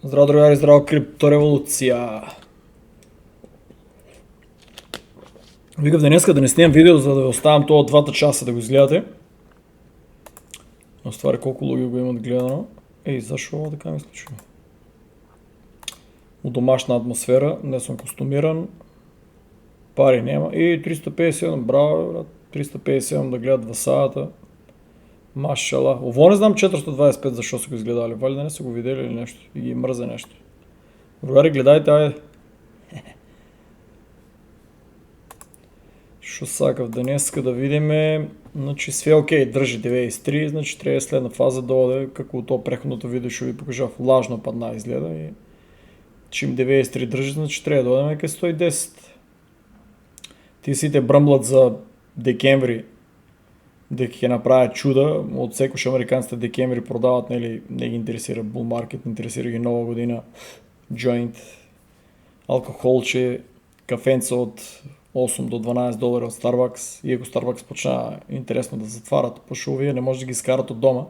Здраво, другари, здраво, криптореволюция! Викав днеска да не снимам видео, за да ви оставям това 2 часа да го изгледате. Но с това колко луги го имат гледано. Ей, защо така ми случва? У домашна атмосфера, не съм костюмиран. Пари няма. И 357, браво, брат. 357 да гледат васадата. Машала. Ово не знам 425 защо са го изгледали. Вали да не са го видели или нещо. И ги мързе нещо. Другари, гледайте, айде. Що сакав днеска да видим, значи све окей, държи 93, значи трябва следна фаза да оде, како то преходното видео ще ви покажа, влажно падна изгледа и чим 93 държи, значи трябва да одеме към 110. Ти сите бръмблат за декември, дека ќе направят чуда, от секош американците декември продават, нели, не ги интересира bull market, интересира ги нова година, joint, алкохолче, кафенца от 8 до 12 долара от Starbucks, и ако Starbucks почна интересно да затварят, пошо вие не може да ги изкарат от дома,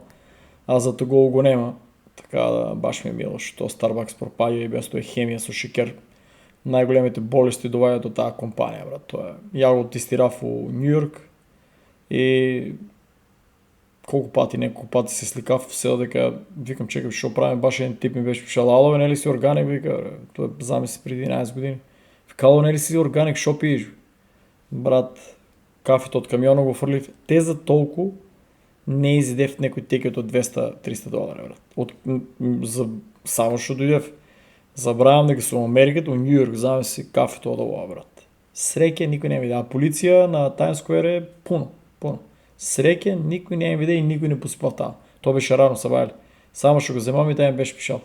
а за того го нема. Така да баш ми е мило, що Starbucks пропадя и без това е хемия со шикер. Най-големите болести довадят от тази компания, брат. Това е ягод изтирав у Нью Йорк и няколко пъти се сликав в село, дека викам, чекай, що правим, баш един тип ми беше пишал, ало, не ли си органик, вика, това е замисли преди 11 години. Викало, не ли си органик, що пиеш? Брат, кафето от камиона го фърлих. Те за толкова не изидев някой текет от 200-300 долара, брат. Само ще дойдев. Забравям да ги съм Америка, до Нью Йорк, знам си кафето от това, брат. Среке никой не ми дава. Полиция на Таймс Сквер е пуно. Среке никой не ми видя и никой не посипал там. То беше рано събавили. Само ще го вземам и там беше пишал.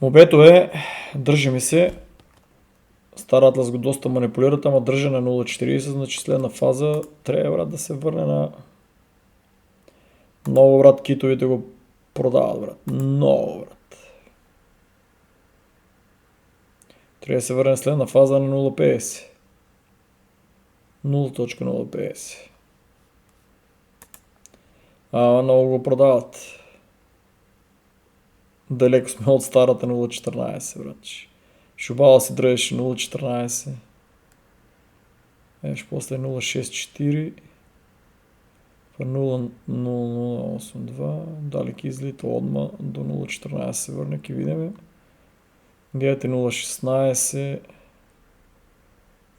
Мобето е, държи ми се. Стар Атлас го доста манипулират, ама държа на 0.40, значи следна фаза трябва, брат, да се върне на... Много, брат, китовите го продават, брат. Много, брат. Трябва да се върне следна фаза на 0.50. 0.050. Много го продават. Далеко сме от старата 0.14, брат. Шубала се дръжеше 0.14. Еш после 0.64. Па 0.0082. Далеки излита отма до 0.14 се върне, ки видиме. Гледате 0.16.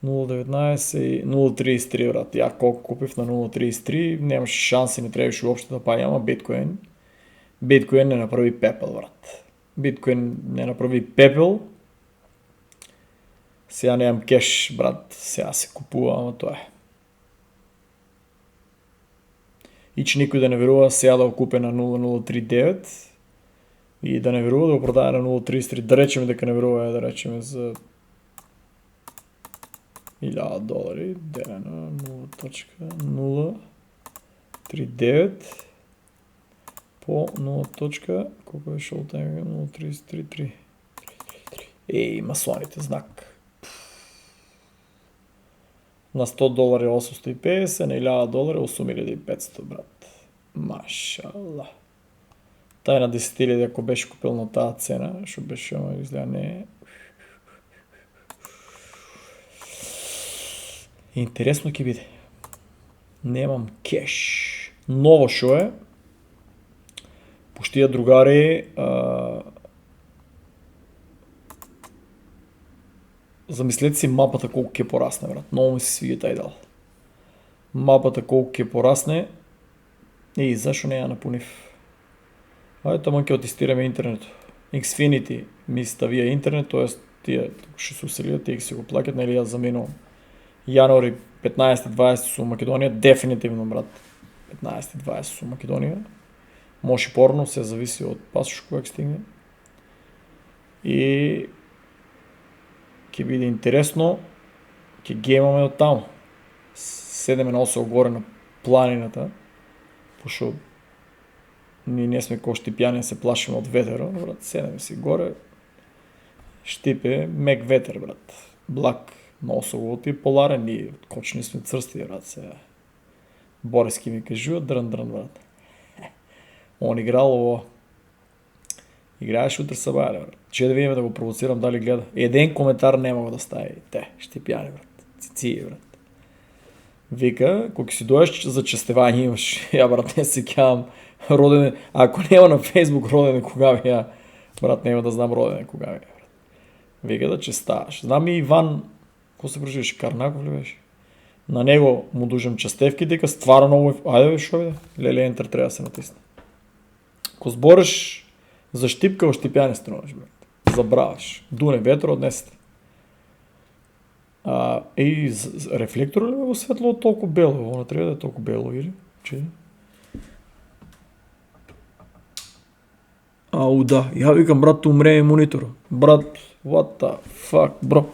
0.19 и 0.33, брат. Я колко купив на 0.33, нямаше шанси, не трябваше въобще да паде, ама биткоин. Биткоин не направи пепел, брат. Биткоин не направи пепел. Сега нямам кеш, брат. Сега се купува, ама това е. И че никой да не верува сега да го купя на 0.039 и да не верува да го продава на 0.33. Да речем дека не верува, да речем за $1000 делено 0.039 по 0. Колко е шоу тайм? 0.33. Ей, маслоните, знак. На $100 е 850, на $1000 е 8500, брат. Машалла. Тай на 10 000, ако беше купил на тази цена, ще беше, ама изгледа не. Интересно ки биде. Немам кеш. Ново шо е. Почтия другари, замислете си мапата колко ке порасне, брат. Много ми се свига тай дал. Мапата колко ке порасне. И защо не я напунив? Айде тъмън ке отестираме интернет. Xfinity ми ставия интернет, т.е. тия ще се усилят, тия си го плакат, нали аз заминувам. Януари 15-20 с Македония, дефинитивно, брат. 15-20 с Македония. Може и порно, се зависи от пасошко, как стигне. И ке биде интересно, ке геймаме от там. Седеме на осел горе на планината, пошо ние не сме ко щипяни, се плашим от ветера, брат, седеме си горе, щипе мек ветер, брат. Блак на осел и поларен и кочни сме църсти, брат, сега. Борески ми кажува, дрън, брат. Он играл Играеш утре сабајле, брат. Че да видиме да го провоцирам дали гледа. Еден коментар нема да стави. Те, ще пияни, брат. Цици, брат. Вика, кога си дојаш за честевање имаш, ја брат не се кјавам родене, ако нема на Фейсбук родене кога ми ја, брат нема да знам родене кога ми ја, брат. Вика да честаш. Знам и Иван, кој се преживеше, Карнаков ли беше? На него му дужам честевки, дека стварно многу, ајде бе шо биде, леле ентер треба да се натисне. Ко збориш за штипка, штипјане струнаш, брат. Забраваш. Дуне ветро однесете. Рефлектор ли во светло толку бело? Оно треба да е толку бело или? Че? Ау да, ја викам брат, умре монитор. Брат, what the fuck, бро.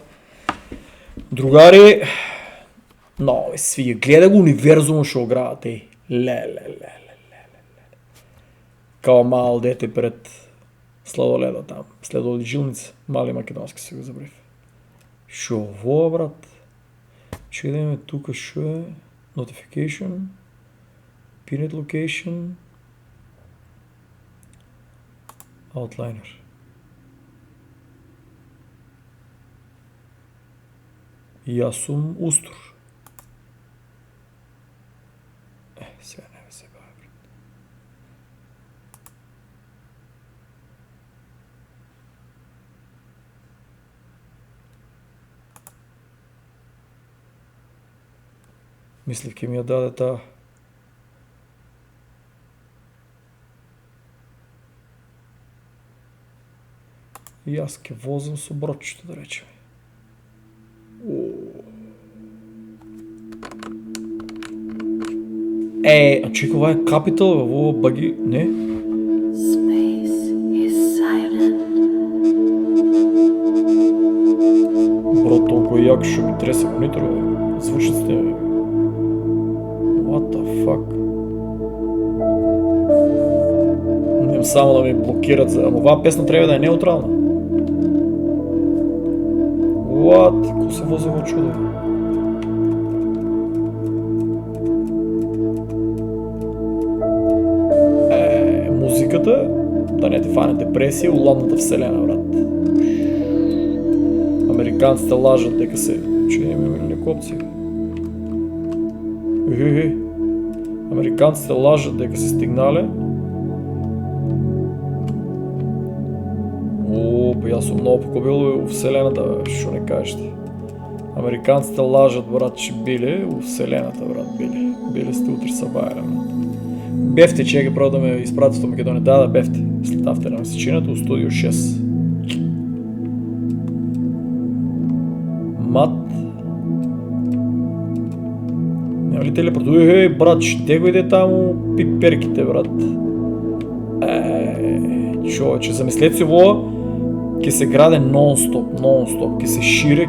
Другари, но свија, гледа го универзумот што градат, ле. Као мал дете пред сладоледа там, следоли жилница, мали македонски се го забрив. Шо во, брат? Че да имаме тука шо е? Notification, Pinit location, Outliner. Јас сум Устур. Сега не ме се бава, брат. Мислив ке ми ја даде таа. И јас ке возам со бродчето, да речеме. А чека, ова е Капитал, во баги, не? Брат, толку е јак што ми тресе монитор, звучниците, what the fuck? Нем само да ми блокират, ама оваа песна треба да е неутрална. What? Ко се вози во чудо? Музиката, да не те фане депресија, уладната вселена, брат. Американците лажат дека се... Че имаме некои опции? Американците лажат дека се стигнале. Па јас сум многу покобил у вселената, што не кажете. Американците лажат, брат, че биле у вселената, брат, биле. Биле сте утре сабајле, брат. Бевте, чега право да ме испратите во Македонија. Да, бевте. След автора месечината у студио 6. Мат. Нема ли телепортуј? Брат, ште го иде таму пиперките, брат. Човече, замислете си во, ке се граде нон-стоп, ке се шире,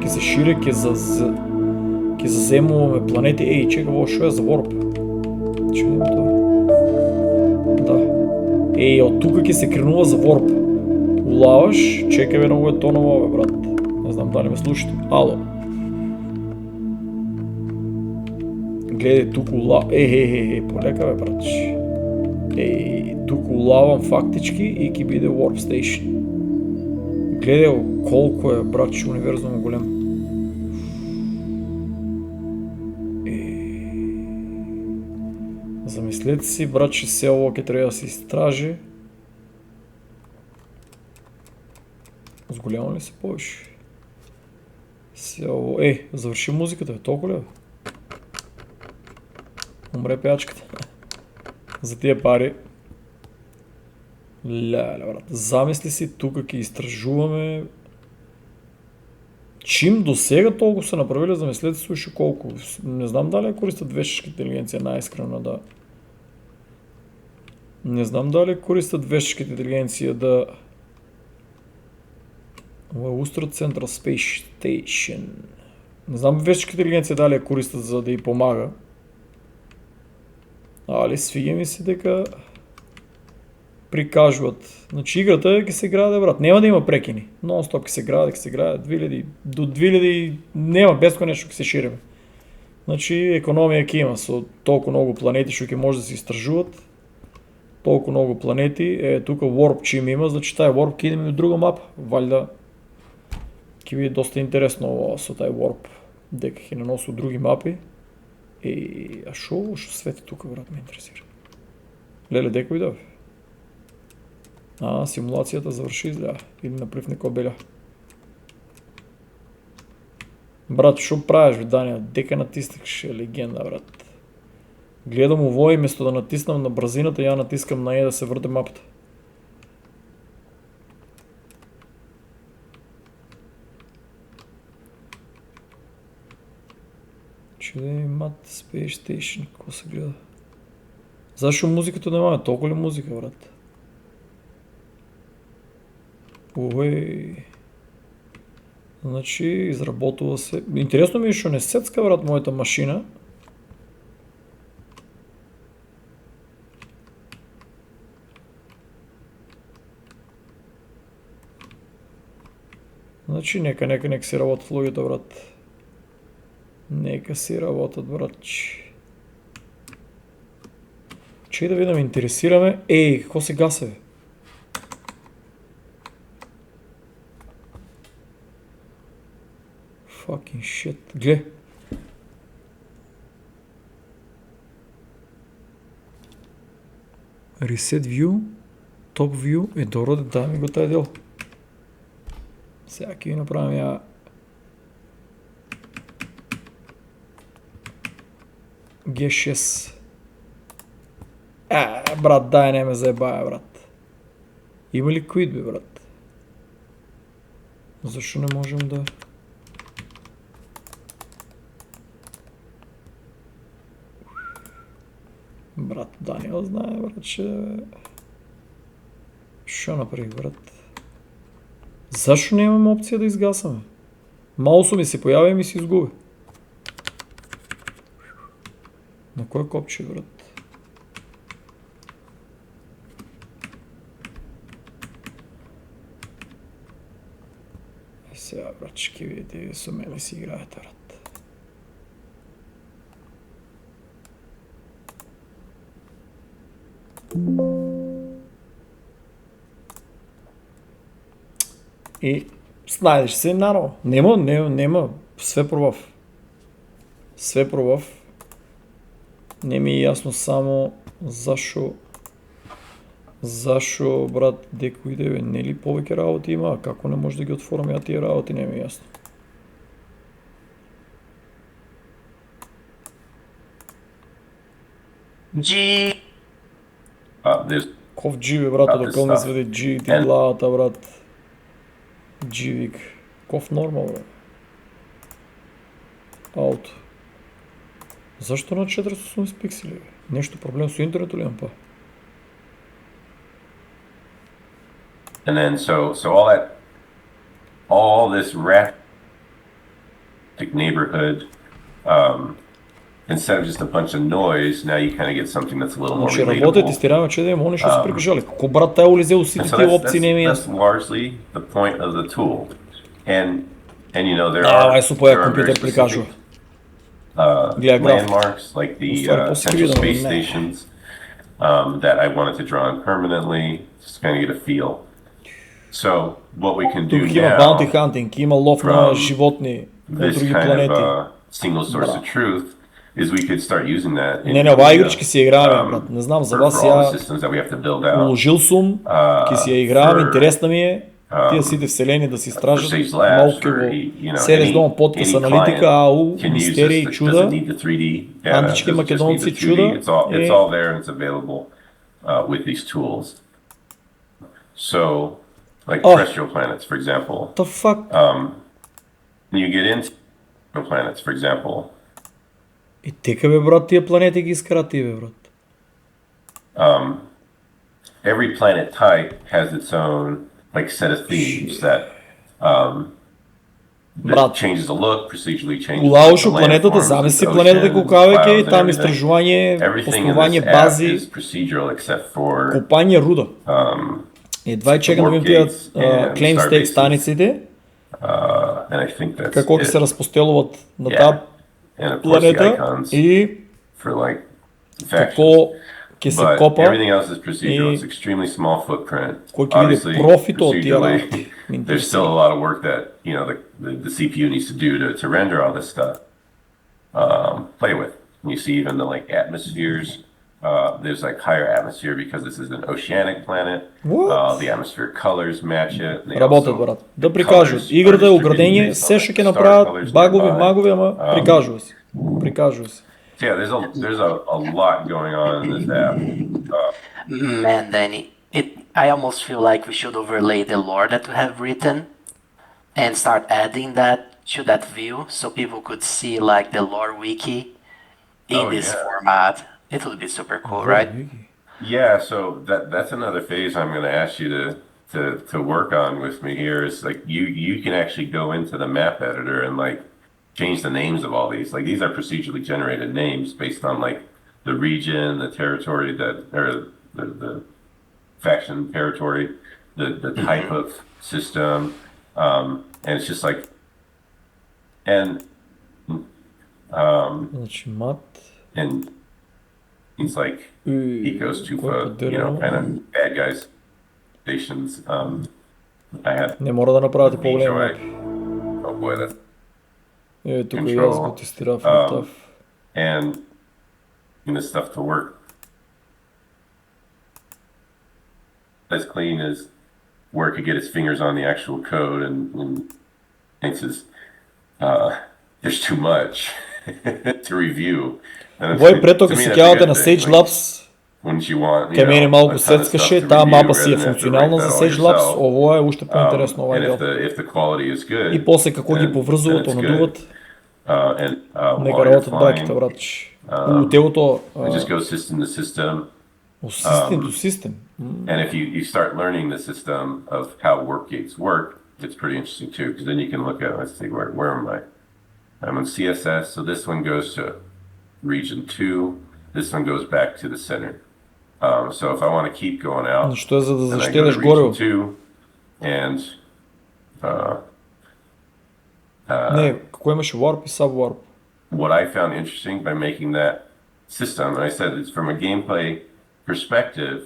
ке заземуваме планети. Чека, во шо е за ворп? Чекам тоа. Да. Од тука ке се кренува за ворп. Улаваш, чекаме многу е тоново ове, брат. Не знам дали ме слушате. Ало. Гледај, тука улавам. Полека бе, братче. Тука улавам фактички и ке биде Warp Station. Гледај колко е, братче, универзумот голем. Замислете си, братче, се ово ке треба да се истражи. Зголемо ли се повише? Се ово... заврши музиката, толку ли? Умре пеачката. За тие пари. Леле, брат. Замисли си, тука ке истражуваме. Чим до сега толку се направиле, замислете си уште колку. Не знам дали ја користат вештачка интелигенција најискрено да... Не знам дали користат вештачка интелигенција да... Ова е Устро Central Space Station. Не знам вештачка интелигенција дали ја користат за да ја помага. Али свиѓа ми се дека прикажуват. Значи играта ќе се граде, брат. Нема да има прекини. Нон-стоп ќе се граде, 2000 до 2000 нема бесконечно ќе се шириме. Значи економија ќе има со толку многу планети што ќе може да се истражуваат. толку многу планети, тука Warp чим има, значи тај Warp ќе идеме во друга мапа, валјда ќе биде доста интересно ово со тај Warp, дека ќе наносу други мапи. А шо свети тука, брат, ме интересира. Леле, дека видов? Симулацијата заврши изгледа, или направив некој белја. Брат, шо правиш, бе, Данија? Дека натиснеш, легенда, брат. Гледам овој, место да натиснам на брзината, ја натискам на да се врде мапата. Чуде имат Space Station, како се гледа? Зашо музиката немаме? Толку ли музика, брат? Овој... Значи, изработува се... Интересно ми е шо не сецка, брат, мојата машина. Значи, нека си работат луѓето, брат. Нека си работат, брат. Чеј да видам, интересираме. Како се гасе, бе? Fucking shit. Гле. Reset view. Top view. Добро, дай ми го тај дел. Сега ќе ви направим ја... G6. Брат, дай не ме заебаја, брат. Има ли quit, бе, брат? Зашо не можем да... Брат, Даниел знае, брат, че... Шо направих, брат? Зашо не имам опција да изгасаме? Маусо ми се појави и ми се изгуби. На кој копче, брат? Сега, брат, ќе видите, со мене си играете, брат. И знаеш се, наравно. Нема. Све пробав. Не ми е јасно само зашо, брат, деко иде, бе, нели повеќе работи има, а како не може да ги отворам ја тие работи, не ми е јасно. G. Ков G, бе, брато, докол не сведе G, ти главата, брат. G-вик. Ков нормал, бе. Ауто. Зашто на 480 пиксели, бе? Нешто проблем со интернетот ли имам, па? And then all this rapid neighborhood, instead of just a bunch of noise, now you kind of get something that's a little more Значи relatable. работи, тестираме, че да има они што се прикажале. Како брат тај улизе у сите тие опции не ми е That's јасно. largely the point of the tool. And you know there Ај со поја are very компјутер прикажува. specific Гледа граф. landmarks like the Уствари, после central видно, space не. stations that I wanted to draw in permanently, just kind of get a feel. So what we can do Тук има now, bounty hunting, има лов на from животни од this други kind планети. of single source of truth, is we could start using that. Не, оваа игрички си ја играваме, брат. Не знам, за вас for all the ја systems that we have to build out. уложил сум, ќе си ја игравам, for, интересна ми е. Тие сите вселени да се истражат, Sage Labs, малку for, го селеш дома подкаст аналитика, ау, can use мистерии, this. чуда. Doesn't need the 3D data, Антички doesn't just need македонци, the 2D. чуда. It's all there and it's available with these tools. So, like terrestrial planets, for example. What the fuck? When you get into planets, for example. И тека, бе, брат, тие планети ги искара ти, бе, брат. Every planet type has its own like set of themes that Брат, changes the look, procedurally changes улаушо the планетата, landforms, замисли the планетата ocean, колку кавеќе, clouds and там everything. истражување, Everything in основање this app бази, is procedural except for копање руда. Едва чекам да ми пијат claim stake станиците, and I think that's како ќе it. се распостелуваат на Yeah. таа And of course the планета icons и for like како ќе се but копа everything else is procedural. и It's extremely small footprint. кој ќе види Obviously, профит од тие procedurally, работи. there's still a lot of work that the CPU needs to do to render all this stuff. Play with. You see even the like atmospheres. There's like higher atmosphere because this is an oceanic planet. What? The atmosphere colors match it. They Работат, also- брат. Да the прикажуваат. colors Играта е are оградење, distributed се based што on ќе star направат colors багови, nearby. магови, ама прикажува се. Прикажува се. So yeah, there's a lot going on in this app. Man, Danny, I almost feel like we should overlay the lore that we have written and start adding that to that view so people could see like the lore wiki in Oh, this yeah. format. It would be super cool, right? Yeah, so that's another phase I'm going to ask you to work on with me here. Is like you can actually go into the map editor and like change the names of all these. Like these are procedurally generated names based on like the region, the territory that or the faction territory, the type of system, and it's just like and Значи мат and it's like he goes to кој kind of bad guys stations. I had не мора да направите поголеми enjoy. мапи. Oh boy, that Тука и Control. јас го тестирав тав. and this stuff to work as clean as where it could get its fingers on the actual code and thinks is there's too much to review. And Овој преток to me, се that's a сеќавате good на thing. Sage Like, Labs, wouldn't you want, кај мене a малку ton of stuff сецкаше, to таа review мапа си е rather than have to функционална write за that all Sage Labs, yourself? ово е уште поинтересно овај And дел. if the quality is good, И после како ги then поврзуваат, it's good. онадуват, And нека while you're работат браките, flying, братче. У телото, it just goes system to system. систем до систем. And if you start learning the system of how work gates work, it's pretty interesting too, because then you can look at, let's see, where am I? I'm in CSS, so this one goes to region 2, this one goes back to the center. So if I want to keep going out, Што е за да then I go to заштедеш region гориво? 2, and Не, како имаше warp и subwarp. what I found interesting by making that system, and I said it's from a gameplay perspective,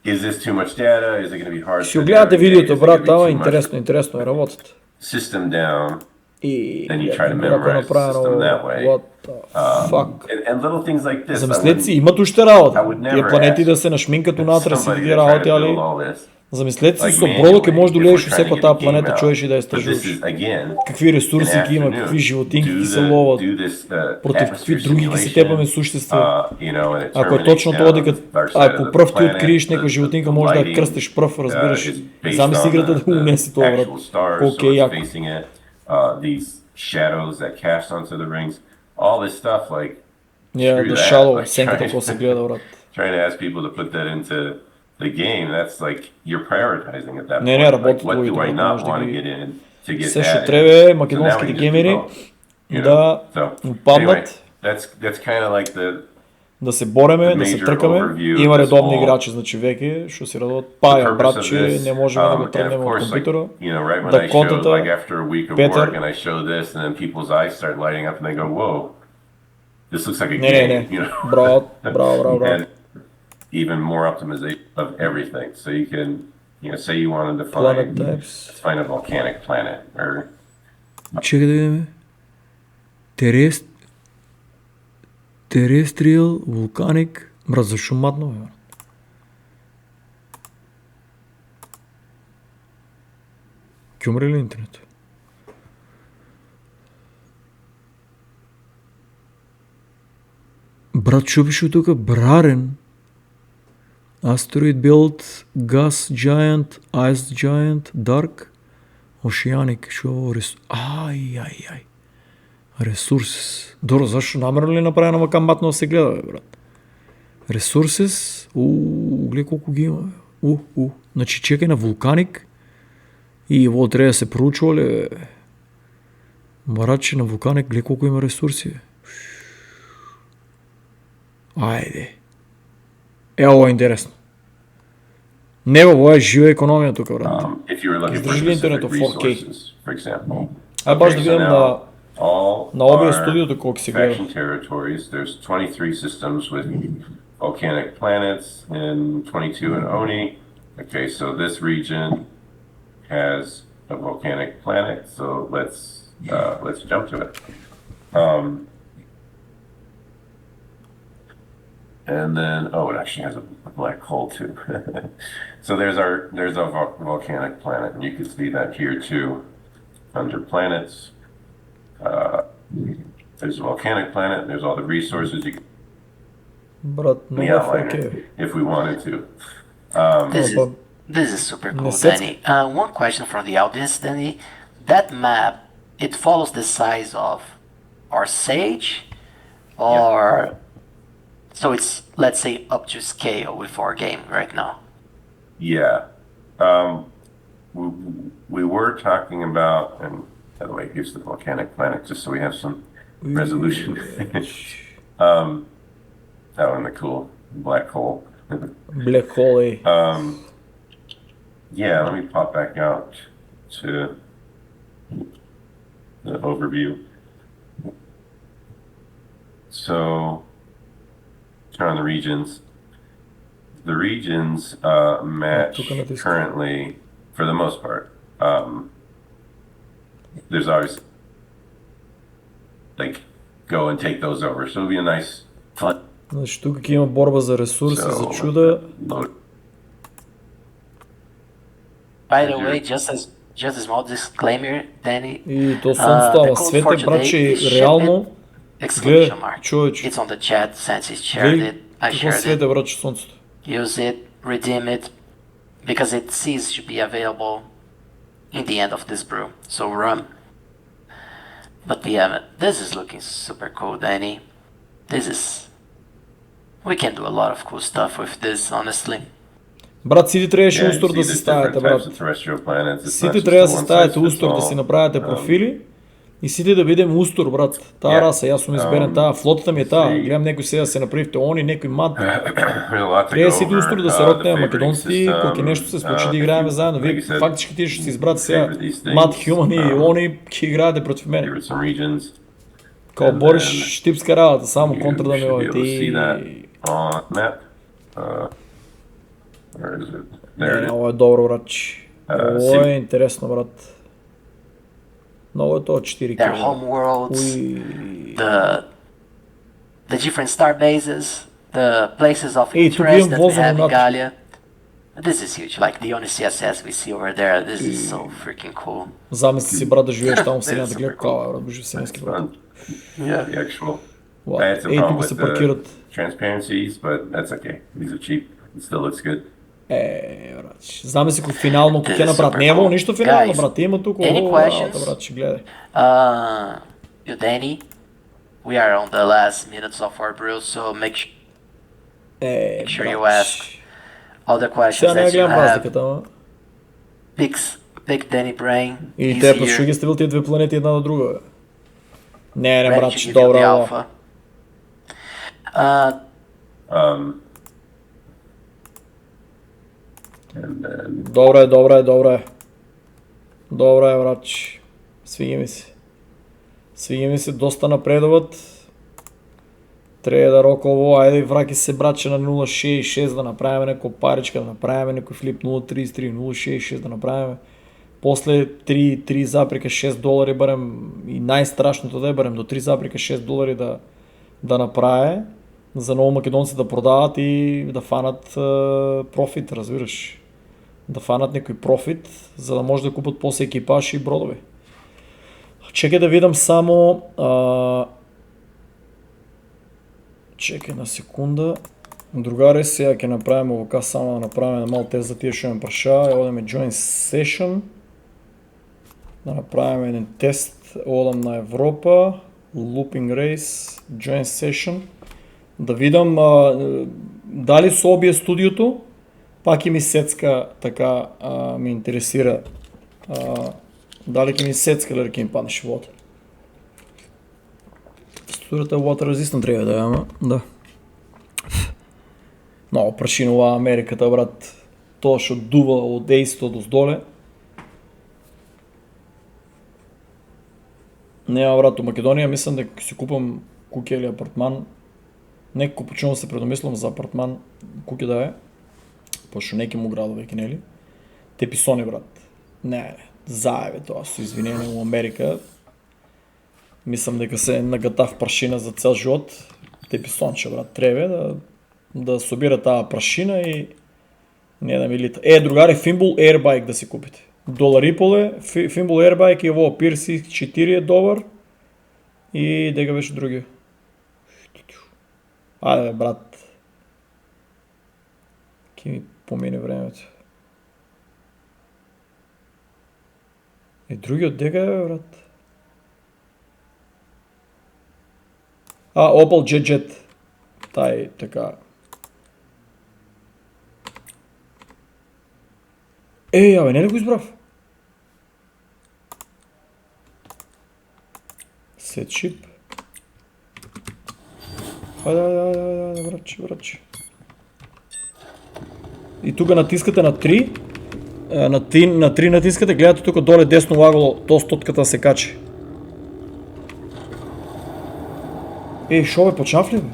is this too much data? Is it going to be hard Си to го гледате navigate? видеото, Is it брат, gonna be тава too much интересно е работата. system down? И Then you try to како memorize the направено, system that way. what the fuck. And little things like this. Замислете си, I имат уште работа. I would never Тие планети ask да се нашминкат унатре си somebody тие to try работи, to али build all this. замислете си Like со бродо ќе manually, можеш да if улезеш we're у trying to секоја get таа the game планета out. човече да ја But this истражуваш. is, again, Какви ресурси an ќе има, afternoon. какви животинки Do ќе се the- ловат, do this, против какви atmosphere други ќе се simulation, тепаме суштества. and it Ако е terminates точно down тоа дека the dark side ако of the прв ти planet, откриеш the- некоја животинка the може да ја lighting, крстиш прв, разбираш. is based Замисли on играта да the унеси тоа, брат. actual stars, Колку so е it's јако. facing it, these shadows that cast onto the rings, all this stuff, like Ја screw да that, шало, like, сенката trying- како се гледа, брат. trying to ask people to put that into the game, that's like you're prioritizing at that Не, point. не, Like, работат what do луѓето, I брат, not може да want to ги- get in to get Се што added? треба е So now we македонските just геймери do both, you know? да So, упаднат, anyway, that's kind of like the да се бореме, да се major тркаме. overview of Има this редовни whole- играчи, значи веќе што си радуват the паја, purpose of братче, this. не можеме да го And of тргнеме од course, like, компјутера. right when Да I showed, контента, like after a week of Петър. work and I show this and then people's eyes start lighting up and they go, whoa, this looks like a Не, не, game, не. you know? Браво, браво, браво, браво. And even more optimization of everything. So you can, say you wanted to Planet find, types. find a volcanic planet or Чекай да видиме. Terrestrial, volcanic, брат, зашо матно, бе, брат? Ќе умре ли интернет? Брат, шо пише тука? Брарен. Asteroid Belt, Gas Giant, Ice Giant, Dark, Oceanic, шо ово Ај. Resources. Добро, зашо намерно ли направено вака матно да се гледа, бе, брат? Resources, гледа колку ги има, бе. Значи чекај на вулканик и ово треба да се проучува ли, бе. Братче, на вулканик, гледа колку има ресурси, бе. Ајде. Ово е интересно. Не, ово е жива економија тука, брат. if you were looking for Издържи ли specific интернетот 4K? resources, for example. Ај баш да Okay, so видам now на all На обе are студиото колку се гледа. faction territories. There's 23 systems with volcanic planets and 22 in Oni. Okay, so this region has a volcanic planet, so let's jump to it. And then, it actually has a black hole too. So there's a volcanic planet, and you can see that here too, under planets. There's a volcanic planet, and there's all the resources you can Брат, the много outliner фоке. if we wanted to. This is super cool, Necessity. Danny. One question from the audience, Danny. That map, it follows the size of our Sage, or so it's, let's say, up to scale with our game right now. Yeah. We were talking about, and by the way, here's the volcanic planet, just so we have some resolution. That one, the cool black hole. Black hole, ей. Yeah, let me pop back out to the overview. So, turn on the regions. The regions match Тук на диска. currently, for the most part. There's always like go and take those over. So it'll be a nice fun. Значи тук ќе има борба за ресурси, So, за чуда. load. By the way, just a small disclaimer, Danny. И то the сонцето, ама code свете, for today браче, is реално, Exclamation гледай, mark. човече, It's on the chat since he shared гледай it. I какво shared it. свете, браче, сонцето. Use it, redeem it, because it ceases to be available in the end of this brew. So run. But yeah, this is looking super cool, Danny. We can do a lot of cool stuff with this, honestly. Брат, сите трябваше Yeah, you устор see да си there's ставите, different брат. types of terrestrial planets. It's not Сите just трябва да a си one ставите size fits устор, да all. си направите профили и сите да бидем устор, брат. Таа Yeah. раса, јас сум изберен таа, флотата ми е таа. see. Гледам некој сега се направивте они, некој мат. There's a lot to Треба go сите over. устор да се The рокнеме favoriting македонците, system, колку нешто се почне да if играеме you- заедно. Вие like I said, фактички тие што се избрате сега favorite these things, мат хумани и они ќе играете против мене. Favorite some regions. Као and бориш then штипска работа, само You контра да ми should be able одите to see that и... on map. Where is it? There it Не, is. ово е добро, брачи. Ово Sim- е интересно, брат. Много е тоа 4K. Their home worlds, Уи. the different star bases, the places of Hey, to be interest that we involved in have in that- Gallia. This is huge. Like the only CSS we see over there. This is so freaking cool. Замисли си, брат, да живееш там в It's Вселената, super гледа cool. кава, брат, боже вселенски, брат. Fun. Yeah, the actual. Ла, I had some Ей, problem тук with се the паркират. transparencies, but that's okay. These are cheap. It still looks good. Брат, замисли кој финално кој ќе This is направат. super Не е имало cool. ништо финално, Guys, брат, има тук any ово questions? работа, брат, ще гледай. Danny, we are on the last minutes of our brew, so make sure you брат. ask all the questions Сега не that you гледам have. разликата, ама. Pick Danny Brain. И He's те here. път ще ги ставил тия две планети една на друга, бе. Не, Ready брат, to че give you the добра, бе. alpha. And then Добре, добре, добре. Добре, братче. Свиги ми се. Свиги ми се, доста напредуват. Трябва да рока ово, ајде враки се братче на 0.66 да направиме некој паричка, да направиме некој флип 0.33, 0.66 да направиме. После 3,6 долари барем и најстрашното да е барем до 3,6 долари да направи, за ново македонци да продават и да фанат профит, разбираш. Да фанат некој профит, за да може да купат после екипаж и бродови. Чекай да видам само... Чекай на секунда. Другари, сега ќе направиме овака, само да направиме мал тест за тие што ме праша. Одеме Join Session. Да направиме еден тест. Одам на Европа. Looping Race. Join Session. Да видам дали со обие студиото. Пак и ми сецка, така ме интересира. Дали ќе ми сецка или ќе ми паднеш вода. Студиото е water resistant треба да е, ама да. Много прашинува Америката, брат. Тоа што дува од еисто до здоле. Нема брат, у Македонија мислам дека си купам куќе или апартман. Некако почнувам се предомислам за апартман, куќе да е. Пошто неки му градове ки нели. Те писони брат. Не, заебе тоа со извинение у Америка. Мислам дека се нагатав прашина за цел живот. Те писонче брат, треба да собира таа прашина и не да ми лита. Другари, Fimbul Airbike да си купите. $1,5 е, Fimbul Airbike и ово Pierce 4 е добар. И дека беше другиот. Ајде брат. Ке ми помине времето. Другиот дека е брат. Opel Jet. Тај така. Абе, не ли го избрав? Set ship. Ајде, братче. И тука натискате на 3. На 3 натискате, гледате тука доле десно лагало, то стотката се качи. Шо бе, почнав ли бе?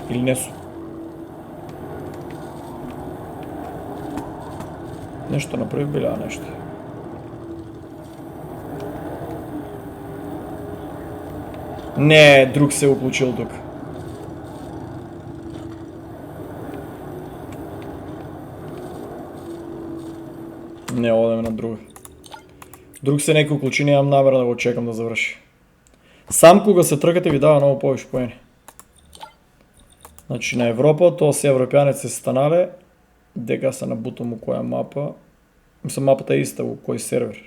Или не су? Нешто направи беля нешто. Не, друг се уклучил тук. Не, одеме на друг. Друг се некој уклучи, немам намера да го чекам да заврши. Сам кога се тркате ви дава много повеќе поени. Значи на Европа, тоа се европјанеци се станале, дека се набутам у која мапа. Мислам мапата е иста у кој сервер.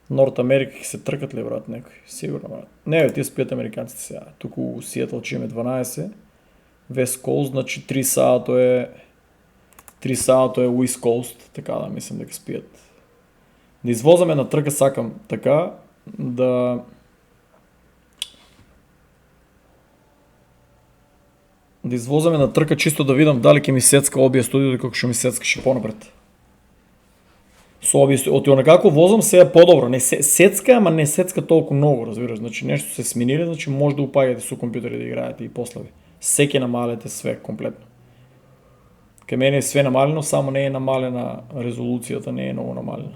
Норт Америка ќе се тркат ли брат некој? Сигурно брат. Не, тие спијат американците сега. Туку у Сиетл че име 12. West Coast, значи 3 сато е West Coast, така да мислам дека спијат. Да извозаме на трка сакам така, да извозаме на трка чисто да видам дали ќе ми сецка обија студиото како што ми сецкаше понапред. Со обија од онакако возам се е подобро, не сецка, ама не сецка толку многу, разбираш, значи нешто се смениле, значи може да упаѓате со компјутери да играете и послави. Секи намалете све комплетно. Кај мене е све намалено, само не е намалена резолуцијата, не е многу намалена.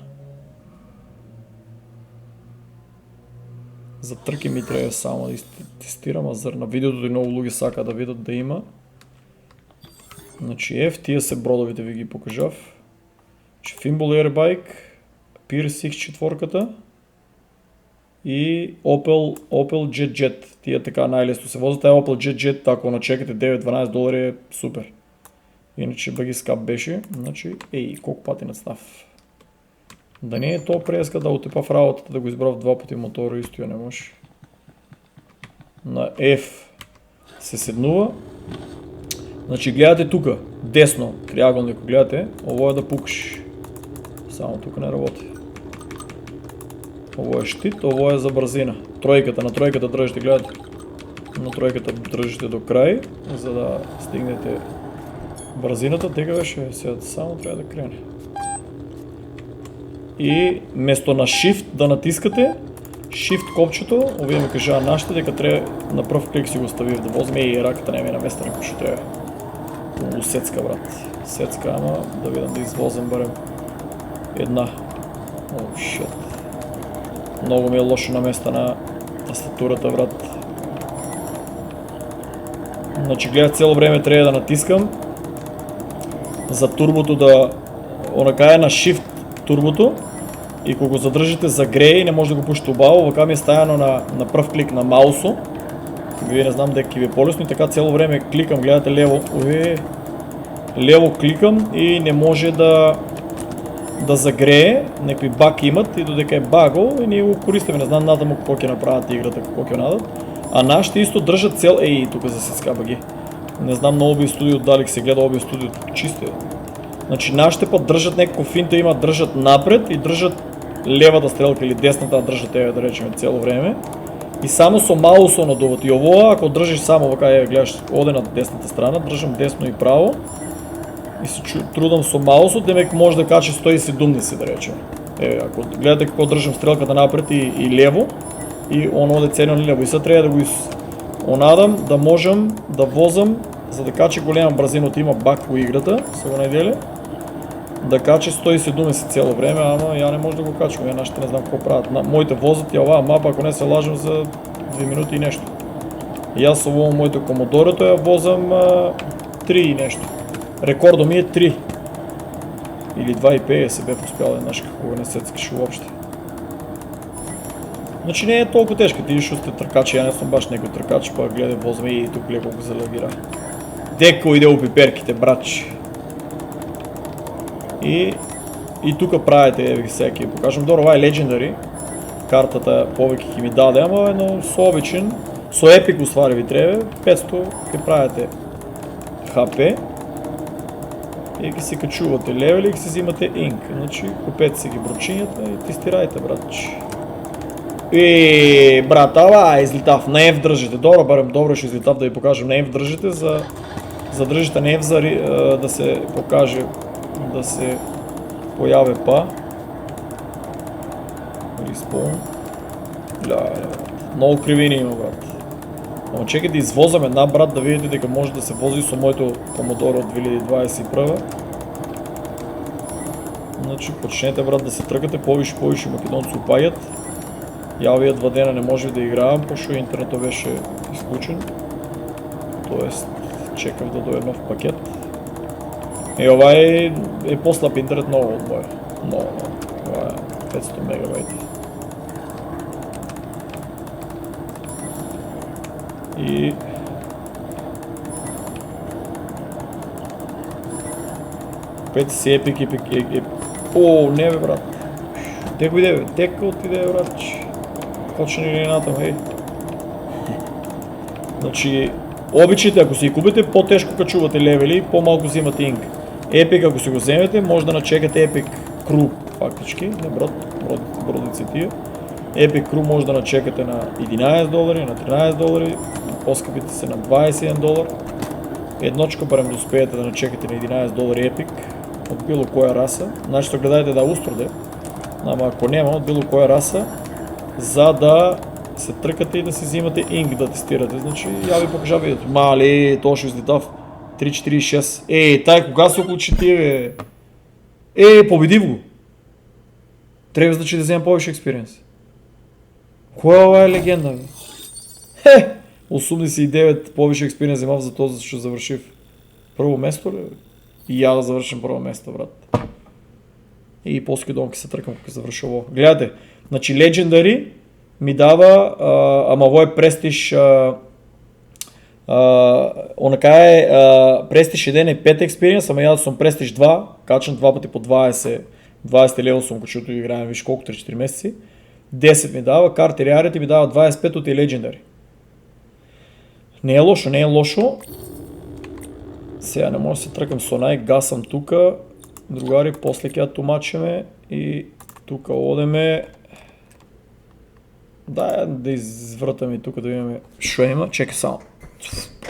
За трки ми треба само да тестирам, а зар на видеото и многу луѓе сака да видат да има. Значи тие се бродовите ви ги покажав. Fimbul Airbike, Pierce X4 и Opel Jet. Тие така најлесно се возат. Тај Opel Jet, ако начекате $9-12 е супер. Иначе бъги скап беше, значи, колко пати надстав. Да не е то преска да отепав работата, да го избрав два пъти мотора, исто не може. На F се седнува. Значи гледате тука, десно, триъгълник, гледате, ово е да пукаш. Само тук не работи. Ово е щит, ово е за бързина. Тройката, на тройката дръжите, гледате. На тройката дръжите до край, за да стигнете бързината, тега беше, сега само трябва да крене. И вместо на Shift да натискате, Shift копчето, овие ми кажа нашите, дека трябва на пръв клик си го стави да возме и раката не ми наместа на кушето е. Сецка, брат. Сецка, ама да видам да извозем барем една. О, шит. Много ми е лошо на места на тастатурата, брат. Значи гледа цяло време трябва да натискам за турбото да онака е на Shift турбото и кога го задржите за грее не може да го пушите убаво, вака ми е стаяно на пръв клик на маусо. Вие не знам дека ви е по-лесно и така цяло време кликам, гледате лево, лево кликам и не може да загрее, некои баг имат и додека е баго и ние го користиме, не знам надам какво ќе направят играта, какво ќе надат. А нашите исто држат цел, тука за сиска баги. Не знам на OBS Studio дали се гледа OBS Studio чисто. Значи нашите път држат некакво финта има, држат напред и држат левата стрелка или десната држат да речеме цело време. И само со маусо надуват. И ово, ако држиш само вака гледаш оде на десната страна, држам десно и право. И се трудам со маусо, демек може да качи 170 да речем. Ако гледате какво държам стрелката напред и лево, и он оде целено лево. И сега трябва да го онадам, да можем да возам, за да качи голема бързина, има бак по играта, се го неделя, да качи 170 цяло време, ама я не може да го качвам, я нашите не знам какво правят. Моите возят и ова мапа, ако не се лажам, за 2 минути и нещо. И аз съвувам моето Комодоре, то я возам 3 и нещо. Рекордо ми е 3. Или 2,50 бе поспял, знаеш какво не се цъкаш въобще. Значи не е толкова тежка, ти ще сте тръкачи, я не съм баш някой тръкач, па гледай возме и тук леко го залагира. Деко иде у пиперките, братче. И тук правите, еви всеки покажем. Добро, това е Legendary. Картата повече ми даде, ама едно со обичен, со епик устvari ви трябва, 500 ке правите HP. И ке си качувате левели и ке си взимате инк. Значи купете си ги брочинята и тестирайте, братче. И брат, ава, излетав на F държите. Добро, барем, добро ще излетав да ви покажем на F държите, за държите на F за да се покаже, да се появи па. Респон. Много кривини има, брат. Но чекай да извозвам една, брат, да видите дека може да се вози со моето Commodore от 2021. Значи почнете, брат, да се тръгате, повише македонци упаят. Я овие 2 дена не може да играем, пошто интернетът беше изключен. Тоест, чекав да дойде нов пакет. И ова е по-слаб интернет много от моя. Много. Това е 500 мегабайта. И... Пети си епик. О, не бе, брат. Теко иде, бе. Теко отиде, брат. Почне ли едната, хей. Значи, обичите, ако си купите, по-тежко качувате левели, по-малко взимате инк. Епик, ако си го вземете, може да начекате Epic Crew, фактически, не бродици тия. Epic Crew може да начекате на $11, на $13, по-скъпите са на $21. Едночка парем да успеете да начекате на $11 Epic, от било коя раса. Значи гледайте да устроде, ама ако няма, от било коя раса, за да се тръкате и да си взимате инк да тестирате. Значи, я ви покажа видеото. Мали, то ще излетав. 3-4-6. Тай кога се оключи бе? Победив го! Трябва значи да вземем повече експириенс. Коя е легенда, бе? 89 повече експириенс вземав за този, защото завършив първо место ли? И я да завършим първо место, брат. И после донки се тръкам, когато завърши ово. Гледайте, значи Legendary ми дава, ама ово е престиж, онака е престиж 1 е 5 експириенс, ама я да съм престиж 2, качан 2 пъти по 20 лево съм, защото играем, виж колко 3-4 месеци. 10 ми дава, карти Rarity ми дава 25 от и Legendary. Не е лошо. Сега не може да се тръкам с онай, гасам тука, другари, после кога тумачеме и тука одеме. Да извъртаме и тук да имаме шо има, чекай само.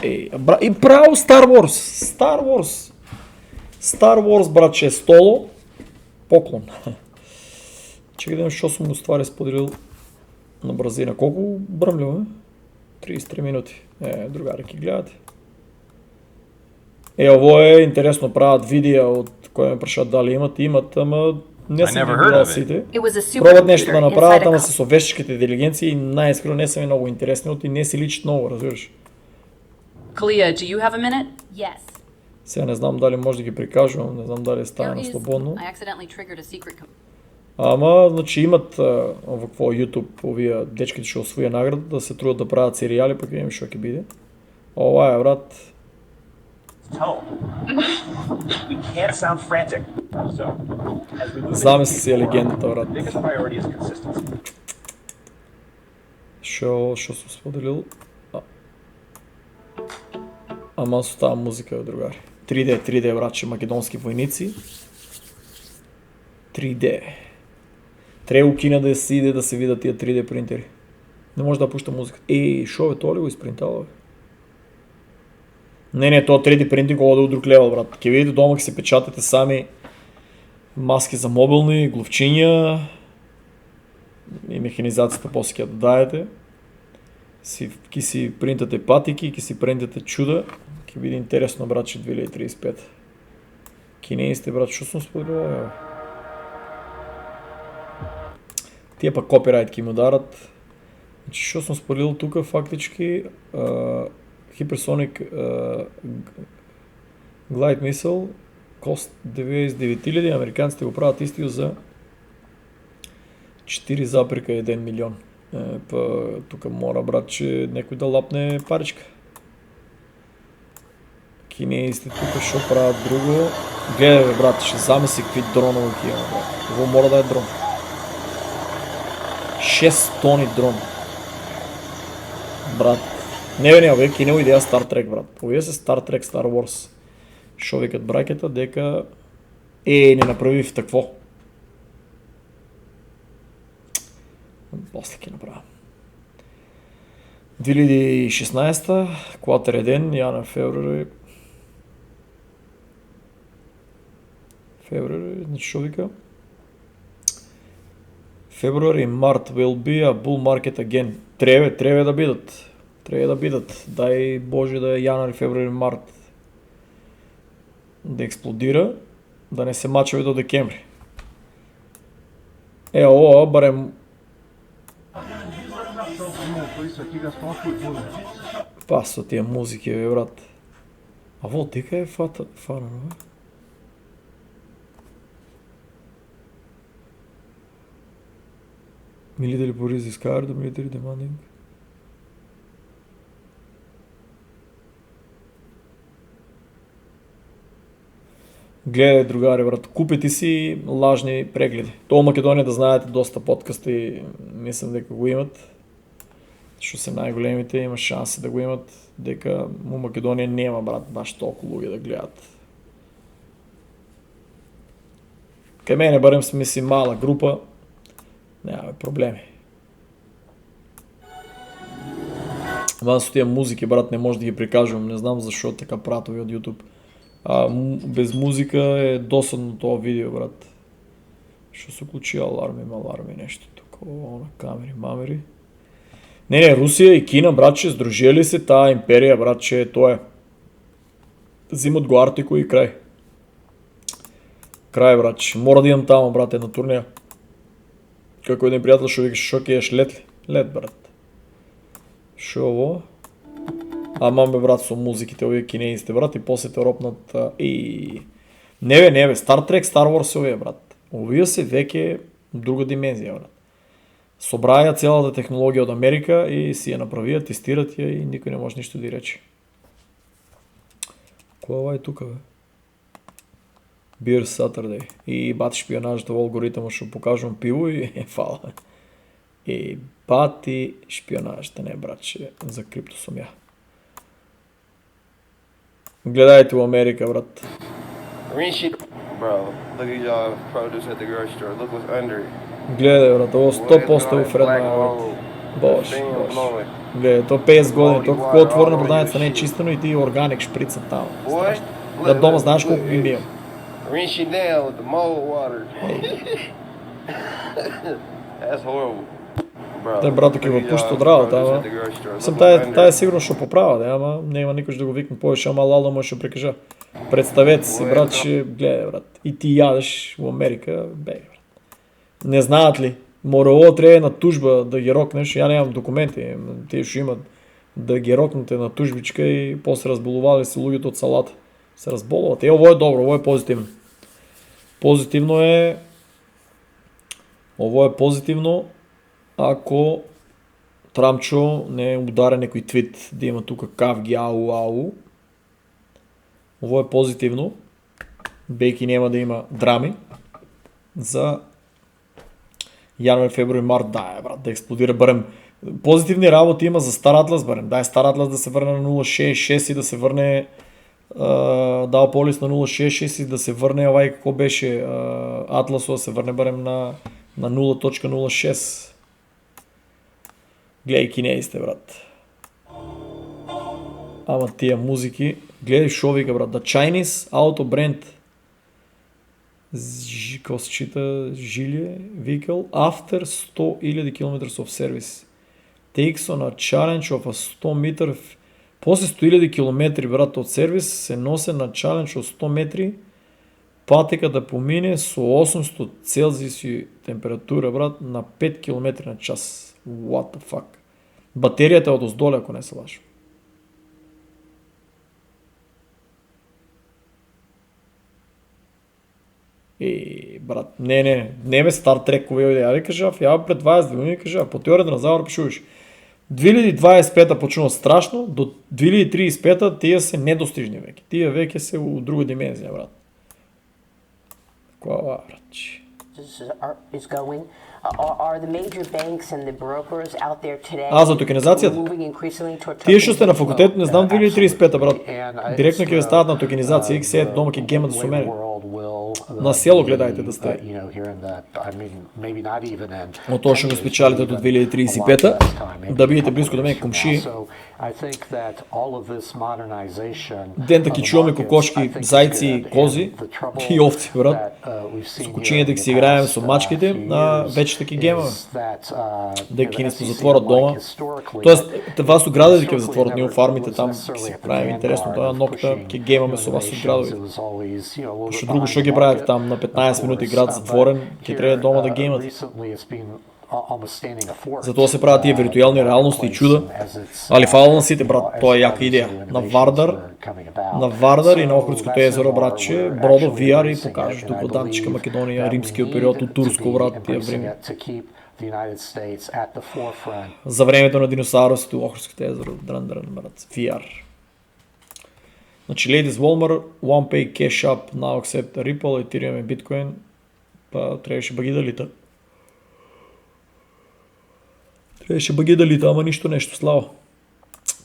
И право Star Wars, братче, столо, поклон. Чекай да имам, що съм го ствари споделил на бързина. Колко бръмляме? 33 минути. Другари ки гледате. Ово е интересно, правят видео от кой ме прашат дали имат, ама не съм ги гледал сите. Пробват нещо да направят, ама с овещичките интелигенции и най-скоро не са ми много интересни, и не си личат много, разбираш. Kalia, do you have a minute? Yes. Сега не знам дали може да ги прикажвам, не знам дали стане на свободно. I accidentally triggered a secret. Ама, значи имат в какво YouTube, овия дечките ще освоя награда, да се трудят да правят сериали, пък видим шо ке биде. Ова е, брат. We can't sound frantic. So, as we move Замисли си е легендата, брат. the biggest priority is consistency. Шо съм споделил? Ама с тази музика, другари. 3D, братче, македонски войници. 3D. Трябва укина да си иде да се видят тия 3D принтери. Не може да пуща музика. Шо бе, то ли го изпринтава, бе? Не, то 3D принтинг оде от друг левел, брат. Ке видите дома, ке се печатате сами маски за мобилни, глувчиња и механизацијата после ќе додаете. Ки си принтате патики, ки си принтате чуда, ќе биде интересно, братче, 2035. Кинеисите, брат, што сум споделувал? Тие па копирајт ќе му дарат. Значи, што сум споделил тука, фактички, Hypersonic Glide Missile кост 99.000, американците го правят истиот за 4,1 милион. Па тука мора, брат, че некој да лапне паричка. Кинеисите тука што прават друго? Гледај, брат, ще замисли какви дронови ќе има, брат. Ово мора да е дрон. 6 тони дрон. Брат. Не, овие кинево идеја Star Trek, брат. Овие се Star Trek, Star Wars. Шо викат бракета, дека не направив такво. После ќе направам. 2016, кватер 1, јануар, февруари, значи шо вика? February and March will be a bull market again. Треба да бидат. Треба да бидат. Дај Боже да е јануари, февруари, март. Да експлодира, да не се мачави до декември. Ова барем па со тие музики, бе, брат. А во дека е фана, бе? Military police is scared, military demanding. Гледај, другари, брат, купите си лажни прегледи. Тоа Македонија, да знаете, доста подкасти мислам дека го имат. Што се најголемите, има шанси да го имат, дека у Македонија нема, брат, баш толку луѓе да гледат. Кај мене барем сме си мала група, немаме проблеми. Ама со тие музики, брат, не може да ги прикажувам, не знам зашо така пратови од YouTube. Без музика е досадно тоа видео, брат. Што се уклучи аларми, нешто тука, на камери, мамери. Не, Русија и Кина, братче, здружили се, таа империја, братче, тоа е. Зимот го Артико и крај. Крај, братче. Мора да идам тамо, брат, една турнеја. Како еден пријател што викаш, шо ќе еш лет ли? Лет, брат. Шо ово? Амам, бе, брат, со музиките, овие кинеисите, брат, и после те ропнат Не бе, Star Trek, Star Wars овие, брат. Овие се веќе друга димензија, брат. Собраја целата технологија од Америка и си ја направија, тестират ја и никој не може ништо да рече. Кој ова е тука, бе? Beer Saturday. И бати шпионажата во алгоритмот што покажувам пиво и фала. И бати шпионажата, не, братче, за крипто сум ја. Гледајте во Америка, брат. Bro, look at y'all produce at the grocery store. Look what's under it. Гледај, брат, ово 100% е уфредно, брат. Боже. Гледај, то 50 години, то како отворена продавница не е чистено и ти органик шприца таму. Да дома знаеш колку ги имам. Rinse it down with the mold water. That's horrible. Те, брато, ќе го пушта од работа, ама... Сам таа е сигурно што поправа, ама нема никој да го викне повеќе, ама Лало може да прекажа. Представете си, брат, че гледај, брат, и ти јадеш во Америка, бе, брат. Не знаат ли? Мора ово треба на тужба да ги рокнеш, ја немам документи, тие што имат да ги рокнете на тужбичка и после разболували се луѓето од салата. Се разболуват. Ово е добро, ово е позитивно. Ово е позитивно, ако Трамчо не ударе некој твит да има тука кавги ау. Ово е позитивно, бејки нема да има драми за јануари, февруари, март, брат, да експлодира барем. Позитивни работи има за Стар Атлас, барем. Стар Атлас да се врне на 0.66 и да се врне Даополис на 0.66 и да се врне овај како беше Атласо, да се врне барем на 0.06. Гледај кинеисите, брат. Ама тие музики, гледај шо вика, брат, The Chinese Auto Brand Како се чита жилје, vehicle, after 100,000 kilometers of service. Takes on a challenge of a 100 meter, после 100,000 километри, брат, од сервис, се носе на чалендж од 100 метри, патека да помине со 800 Целзиуси температура, брат, на 5 км на час. What the fuck? Батеријата е од оздоле, ако не се лажам. Брат, не ме Стар Трек овие ја ви кажав, ја пред 20 години кажав, по теорија на заговор пишуваш. 2025 почнува страшно, до 2035 тие се недостижни веќе. Тие веќе се у друга димензија, брат. Која брат? Is going. Are the major banks and the brokers out there today За токенизацијата? moving increasingly toward Тие што сте на факултет, не знам 2035 брат. Директно ќе ве стават на токенизација, и се дома ќе гемат со мене. На село гледајте да сте. Од тоа што го спечалите до 2035 да бидете близко до мене комши. Дента ќе чуваме кокошки, зајци, кози и овци, брат. Со кучињата ќе си играеме со мачките, а вече ќе гемаме. Дека ќе ни се затворат дома. Тоест, вас у градовите ќе ве затворат, ние у фармите там ќе си правиме интересно тоа, нокта ќе гемаме со вас у градовите. Што друго што ќе правите там на 15 минути град затворен, ќе треба дома да гемате. Затоа се прават тие виртуелни реалности и чуда. Али фала на сите, брат, тоа е јака идеја. На Вардар и на Охридското езеро, братче, Бродо VR и покажеш тука од Античка Македонија, римскиот период, од Турско, брат, тие време. За времето на диносаурусите у Охридското езеро, дран, брат, VR. Значи, Ladies Walmart, OnePay, Cash App, now accept Ripple, Ethereum и Bitcoin, па требаше баги да лита. Требаше баги да лита, ама ништо нешто, слава.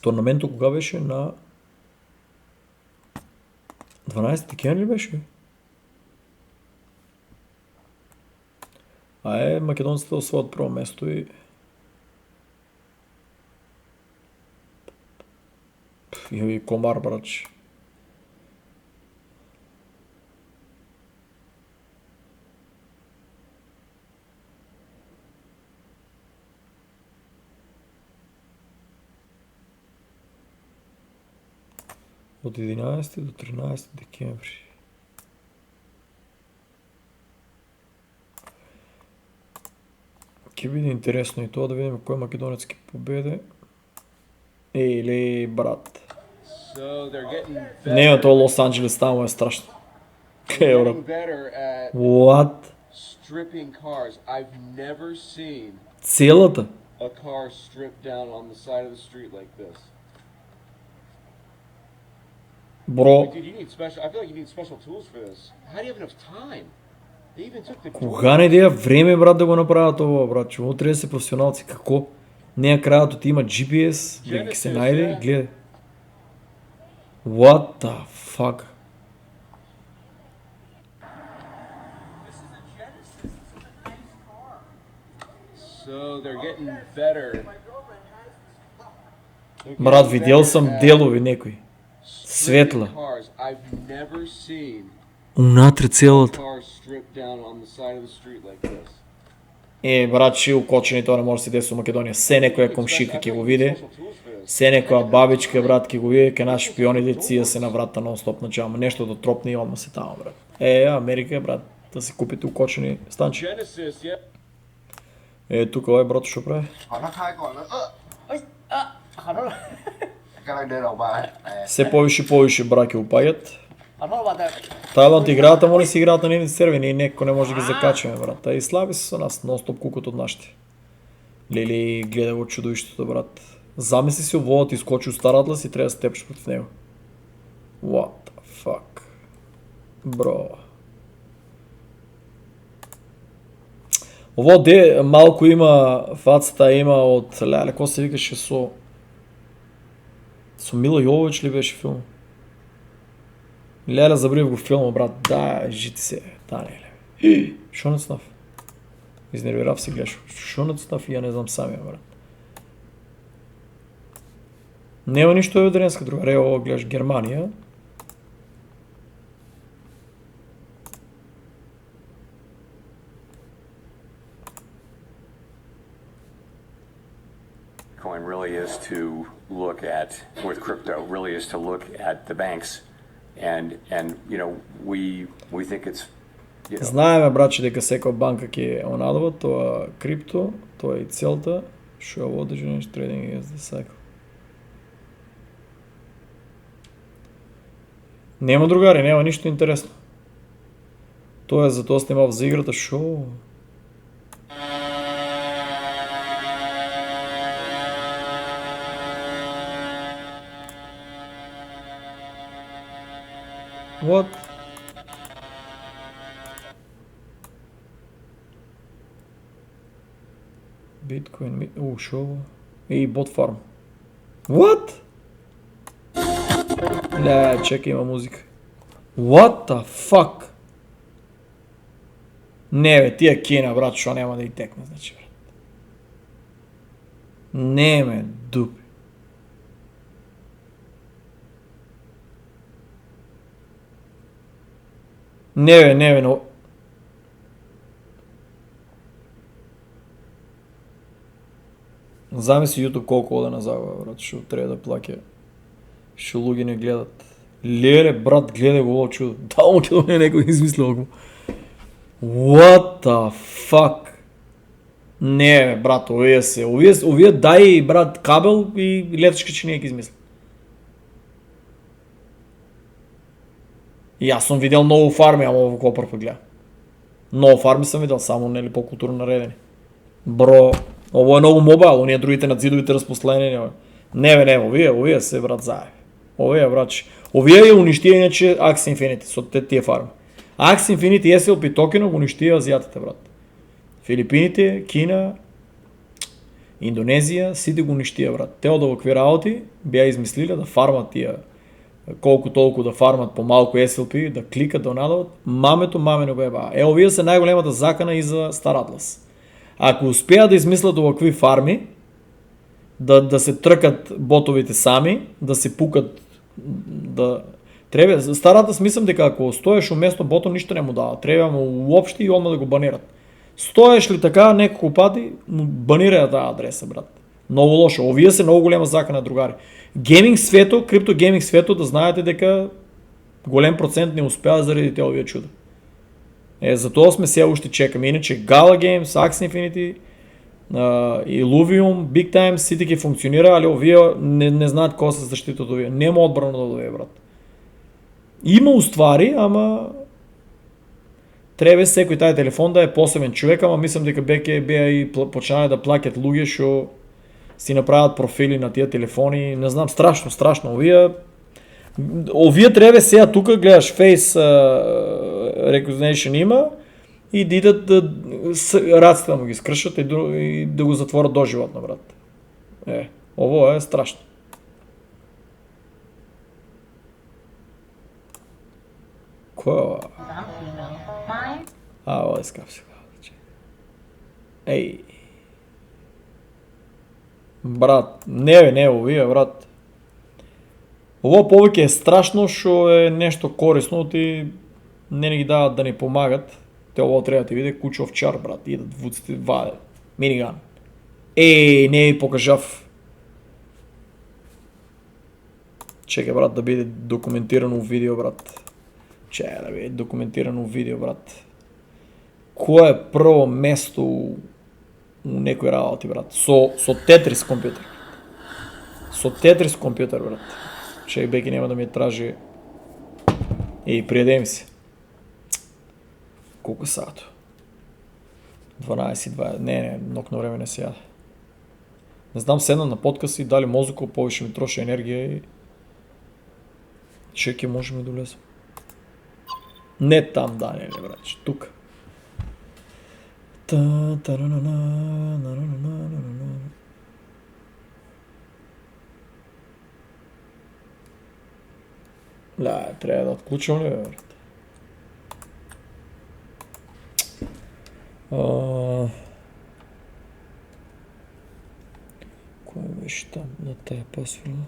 Турнаментот кога беше? На 12 декември беше? Македонците освојат прво место и... И комар, брач. Од 11 до 13 декември. Ќе биде интересно и тоа да видиме кој македонец ќе победе. Еле, брат. Не е тоа Лос Анџелес, таму е страшно. What? Целата? A car stripped down on the side of the street like this. Бро, Dude, you need special. I feel like you need special tools for this. How do you have enough time? They even took the. кога не деја време, брат, да го направат ова, брат? Што треба да се професионалци, како? Неа крајот има GPS, дека ќе се најде, гледа. What the fuck? So they're getting better. Брат, видел сам делови некои. Светла. Cars. I've never seen Унатре целата. car stripped down on the side of the street like this. Брат, ши укочени, тоа не може да се деси во Македонија. Се некоја комшика ќе го види. Се некоја бабичка, брат, ќе го види, ке наши шпионите ција се на врата нон-стоп на джама. Нешто да тропне и одма се тамо, брат. Америка, брат, да си купите укочени станчи. Genesis, yeah. Тука овој брат што прави? ขอโทษ กำลังเดินออกมา Се повише браки упаѓат. ขอโทษว่าแต่ Тајланд играат, ама они си играат на нивните сервери и некој не може да ги закачаме, брат. И слаби се со нас, нон-стоп кукот од нашите. Лели гледа во чудовиштето, брат. Замисли си овоот искочи у Стар Атлас и треба да се тепиш против него. What the fuck? Бро. Ово де малку има, фацата има од, леле, кој се викаше со Мила Јовович ли беше филм? Леле, забрив го филма, брат, да, жити се, да, леле. Шо не цнав? Изнервирав се, гледаш, шо не цнав и ја не знам самија, брат. Нема ништо еведенска друга, ово гледаш Германија. Bitcoin really is to look at, with crypto, really is to look at the banks, and you know we think it's, you know. Знаеме, браче, дека секоја банка ќе онадува тоа крипто, тоа е и целта, што ја води Genius Trading is the cycle. Нема, другари, нема ништо интересно. Тоа е затоа снимав за играта, шо? What? Bitcoin, шо? И bot farm. What? Ля, чекай, има музика. What the fuck? Не бе, тие кина, брат, шо нема да и текне, значи, брат. Не ме дупи. Не бе, но... Замисли YouTube колко оде на загуба, брат, што треба да плаќа. Што луѓе не гледат. Леле, брат, гледај го ово чудо. Тамо ќе дојде некој измислил го. What the fuck? Не бе, брат, овие дај, брат, кабел и летачка чинија ќе измисли. Јас сум видел многу фарми, ама ово копар погледа. Многу фарми сум видел, само нели по културно наредени. Бро, ово е многу мобайл, оние другите на зидовите распослени. Не бе, овие се, брат, заеби. Овие, брат, овие ја уништија иначе Axie Infinity со тие фарми. Axie Infinity SLP токено го уништија азијатите, брат. Филипините, Кина, Индонезија, сите го уништија, брат. Те од овакви работи беа измислиле да фармат тие колку толку да фармат по малку SLP, да кликат, да онадават, мамено го еба. Овие се најголемата закана и за Star Atlas. Ако успеат да измислат овакви фарми, да се тркат ботовите сами, да се пукат, да... Треба, Star Atlas мислам дека ако стоеш уместо ботом, ништо не му дава. Треба му уопшти и одма да го банират. Стоеш ли така неколку пати, банираја таа адреса, брат. Многу лошо. Овие се многу голема закана, другари. Гейминг свето, крипто гейминг свето, да знаете дека голем процент не успеа заради те овие чуда. Затоа сме се уште чекаме. Иначе Gala Games, Axie Infinity, Illuvium, Big Time, сите ќе функционира, али овие не знаат кој се заштитат од овие. Нема одбрана од овие, брат. Има уствари, ама треба секој тај телефон да е посебен човек, ама мислам дека беа и почнале да плаќат луѓе што си направат профили на тие телефони, не знам, страшно. Овие треба сега тука гледаш Face Recognition има и да идат раците да му ги скршат и да го затворат доживотно, брат. Ово е страшно. Кој е ова? Ова е скапси. Еј. Брат, не овие, брат. Ово повеќе е страшно што е нешто корисно, ти не ги дават да ни помагат. Те ово треба да ти види куче овчар, брат, идат вуците, ваде, миниган. Не ви покажав. Чекай, брат, да биде документирано видео, брат. Чекай да биде документирано видео, брат. Кој е прво место у некој работи, брат? Со Tetris компјутер. Со Tetris компјутер, брат. Чекай, беки нема да ми тражи. Приедем се. Колку сато? 12:20. Не, многу на време не се јаде. Не знам, седнам на подкаст и дали мозокот повише ми троши енергија и чеки можеме да улезем. Не там, Даниеле, брач, тука. Треба да отклучам ли, брат? Кој беше там на тая пасворда?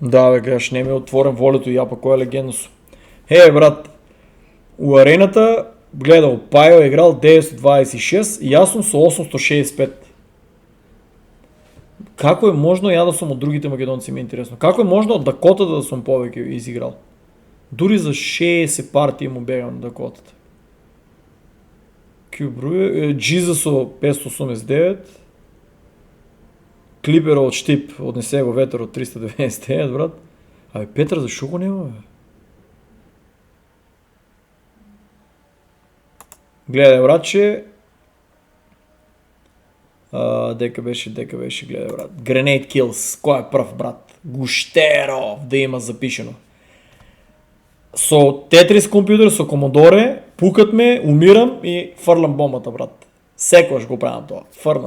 Да, бе, гледаш, не ми е отворен волето и я па кой е легендно сум. Брат, у арената гледал Пайо е играл 926 и аз съм с 865. Како е можно ја да сум од другите македонци, ми е интересно. Како е можно од Дакотата да сум повеќе изиграл? Дури за 60 партии му бегам на Дакотата. Кјубруе, Джиза со 589. Клиперо од Штип, однесе го ветер од 399, брат. Абе, Петър, зашо го нема, бе? Гледай, братче. Дека беше, гледай, брат. Grenade Kills. Кој е пръв, брат? Гуштеров да има запишено. Со Тетрис компютер, со Комодоре, пукат ме, умирам и фърлям бомбата, брат. Секојаш го правам тоа.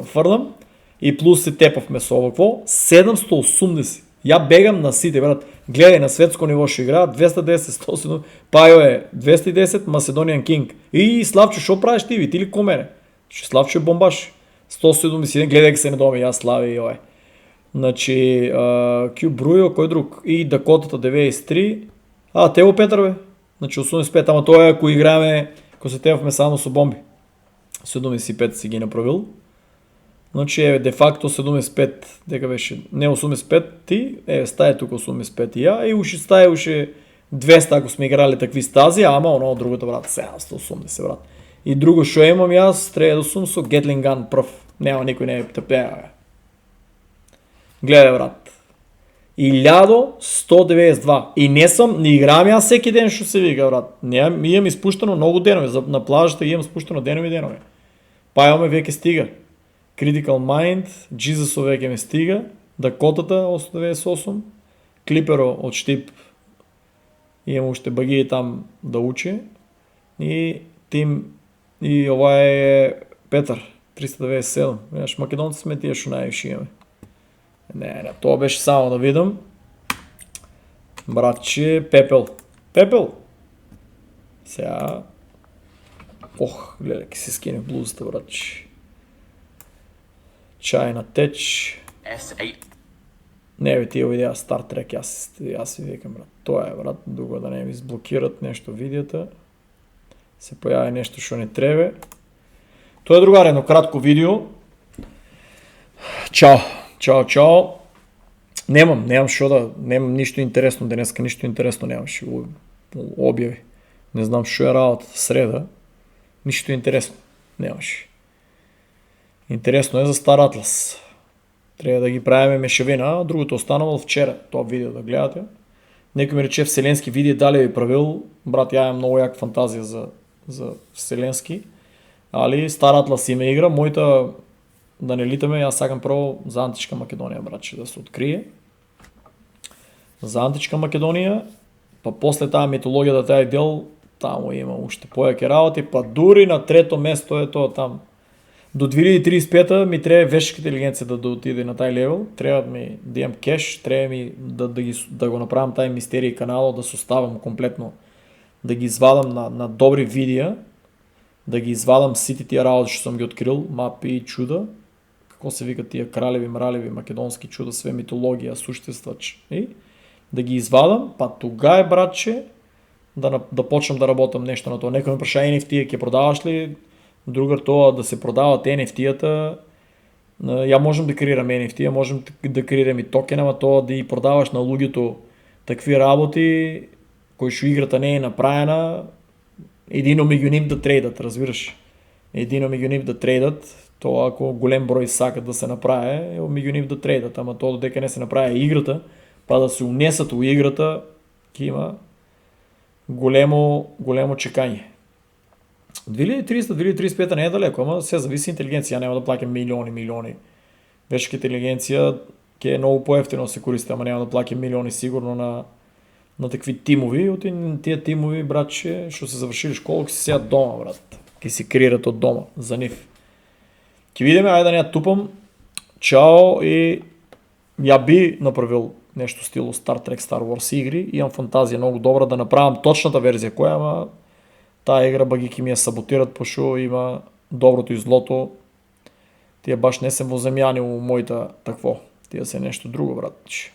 Фърлям. И плюс се тепавме со ово кво. 780. Ја бегам на сите, брат. Гледај, на светско ниво ще играат 210, 107. Пайо е 210, Macedonian King. И Славчо, шо правиш ти, ти ли ко мене? Че Славчо е бомбаш. 171, гледай се не доме, ја Слави и ое. Значи, Q Брујо, кој друг? И Дакотата 93. Тео Петър, бе. Значи 85, ама тоа е ако играеме, ако се тевахме само со бомби. 75 си ги направил. Значи де факто 75, дека беше, не 85 ти, стае тук 85 и ја, и уши стае уши 200 ако сме играли такви стази, ама оно другото, брат, 780, брат. И друго шо имам јас, треба да сум со Gatling Gun пръв. Нема никој не е тъпеа, бе. Гледай, брат. 1192. И не играам јас всеки ден, шо се вика, брат. Имам изпуштено много денови, на плажата имам спуштено денови. Па имаме веќе стига. Critical Mind, Jesus веќе ме стига, Дакотата 898, Клиперо од Штип, имам уште баги там да учи, и Тим, и ова е Петър, 397, знаеш, македонци сме тие шо највиши имаме. Не, тоа беше само да видам. Братче, Пепел! Сега, гледай, ке се скине блузата, братче. China Tech. S8. Не, бе, тия видеа Star Trek, аз ви викам, брат. Тоа е, брат, дуго да не ми изблокират нещо видеята. Се появи нещо, шо не требе. Тоа е, другаре, едно кратко видео. Чао. Немам шо да, немам нищо интересно денеска, нищо интересно нямаше обяви. Не знам шо е работа, среда. Нищо интересно нямаше. Интересно е за Стар Атлас. Трябва да ги правиме мешавина, другото останало вчера, това видео да гледате. Некој ми рече вселенски видео, дали ви правил, брат, ја имам много як фантазия за вселенски, али Стар Атлас има игра, моята, да не литаме, аз сакам прво за Античка Македонија, братче, да се открие. За Античка Македонија, па после таа митологија да тај дел, таму има уште појаке работи, па дури на трето место е тоа там. До 2035 ми трябва вешка интелигенция да отиде на taj левел, трябва да имам кеш, трябва ми да го направям taj мистерий канал, да се оставам комплетно, да ги извадам на добри видеа, да ги извадам сите тия работи, що съм ги открил, мапи и чуда, какво се викат тия кралеви, мралеви, македонски чуда, све митология, существа, и да ги извадам, па тога братче, да почнам да работам нещо на това. Некој ме праша NFT, ке продаваш ли? Другар тоа да се продават NFT-ата, ја можем да креирам NFT, можем да креирам и токен, ама тоа да и продаваш на луѓето такви работи, кои шо играта не е направена, едино меѓу нив да трейдат, разбираш? Едино меѓу нив да трейдат, тоа ако голем број сакат да се направи, меѓу нив да трейдат, ама тоа додека не се направи играта, па да се унесат у играта, ќе има големо чекање. 2300-2035 не е далеко, ама се зависи интелигенција, няма да плакам милиони. Вешка интелигенција ќе е много поевтино се користи, ама няма да плакам милиони сигурно на такви тимови. От тия тимови, братче, што се завршили школа, ќе си сеат дома, брат. Ќе си креират од дома, за нив. Ќе видиме, ајде да не ја тупам. Чао и ја би направил нещо стило Star Trek, Star Wars игри. Имам фантазија много добра да направам точната верзија која, ама таа игра багики ми ја саботират, пошо има доброто и злото. Тие баш не се воземјани у мојта такво. Тие се нешто друго, братче.